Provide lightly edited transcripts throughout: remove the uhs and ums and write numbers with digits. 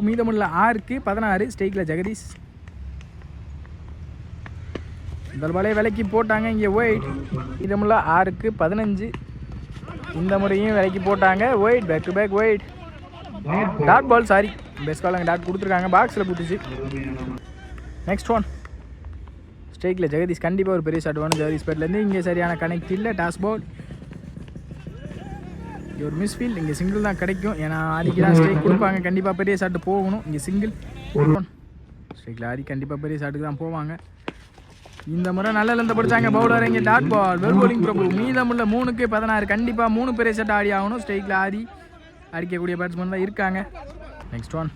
மீதமுள்ள 6க்கு 16 ஸ்ட்ரைக்கில் ஜெகதீஷ். இந்த பாலே விலைக்கு போட்டாங்க. இங்கே ஒயிட். மீதமுள்ள 6க்கு 15. இந்த முறையும் விலைக்கு போட்டாங்க. Wide, back to back wide. Dot ball, sorry best call. அங்கே டாட் கொடுத்துருக்காங்க, பாக்ஸில் போட்டுச்சு. நெக்ஸ்ட் ஒன் ஸ்ட்ரைக்கில் ஜெகதீஷ். கண்டிப்பாக ஒரு பெரிய ஷாட் வேணும் ஜெகதீஷ் பேட்லேருந்து. இங்கே சரியான கனெக்ட் இல்லை. Toss ball. இங்கே ஒரு மிஸ்ஃபீல்ட். இங்கே சிங்கிள் தான் கிடைக்கும், ஏன்னா ஆதிக்கு தான் ஸ்ட்ரைக் கொடுப்பாங்க. கண்டிப்பாக பெரிய ஷாட்டு போகணும். இங்கே சிங்கிள். ஸ்ட்ரைக்கில் ஆதி கண்டிப்பாக பெரிய ஷாட்டுக்கு தான் போவாங்க. இந்த முறை நல்ல லெந்த படித்தாங்க பவுலர். இங்கே டாட் பால், வெல் போலிங் பிரபு. மீதமுள்ள 3க்கு 16. கண்டிப்பாக 3 பெரிய ஷாட் ஆடி ஆகணும். ஸ்ட்ரைக்கில் ஆதி அடிக்கக்கூடிய பேட்ஸ்மேன் தான் இருக்காங்க. நெக்ஸ்ட் ஒன்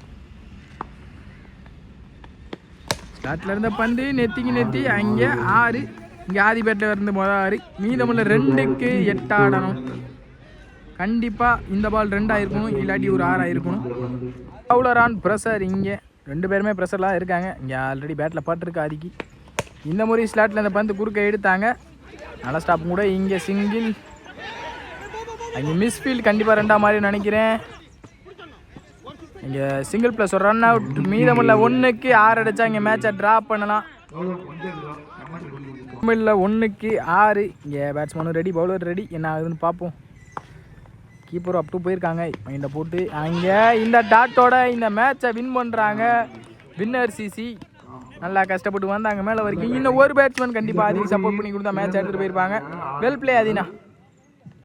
ஸ்டார்ட்ல இருந்த பந்து நெத்திக்கு நெத்தி. அங்கே 6. இங்கே ஆதி பேட்டில் இருந்து 6. மீதமுள்ள 2க்கு 8 ஆடணும். கண்டிப்பாக இந்த பால் 2 ஆயிருக்கணும், இல்லாட்டி ஒரு 6 ஆயிருக்கணும். Bowler on pressure. இங்கே 2 பேருமே ப்ரெஷர்லாம் இருக்காங்க. இங்கே ஆல்ரெடி பேட்டில் பட்டிருக்கு ஆதிக்கு. இந்த முறை ஸ்லாட்டில் இந்த பந்து குறுக்க எடுத்தாங்க. நல்லா ஸ்டாப் கூட. இங்கே சிங்கிள். அங்கே மிஸ்ஃபீல்ட். கண்டிப்பாக 2ஆம் மாதிரி நினைக்கிறேன். இங்கே சிங்கிள் ப்ளஸ் ஒரு ரன் அவுட். மீதமுள்ள 1க்கு 6 அடித்தா இங்கே மேட்சை ட்ராப் பண்ணலாம். தமிழில் 1க்கு 6. இங்கே பேட்ஸ்மேனும் ரெடி, பவுலர் ரெடி. என்ன ஆகுதுன்னு பார்ப்போம். கீப்பரும் அப் டு போயிருக்காங்க. மைண்டை போட்டு அங்கே இந்த டாட்டோட இந்த மேட்சை வின் பண்ணுறாங்க. வின்னர் சிசி நல்லா கஷ்டப்பட்டு வந்தாங்க மேலே வரைக்கும். இன்னும் ஒரு பேட்ஸ்மேன் கண்டிப்பாக அதிகம் சப்போர்ட் பண்ணி கொடுத்தா மேட்ச் எடுத்துகிட்டு போயிருப்பாங்க. Well play Adina.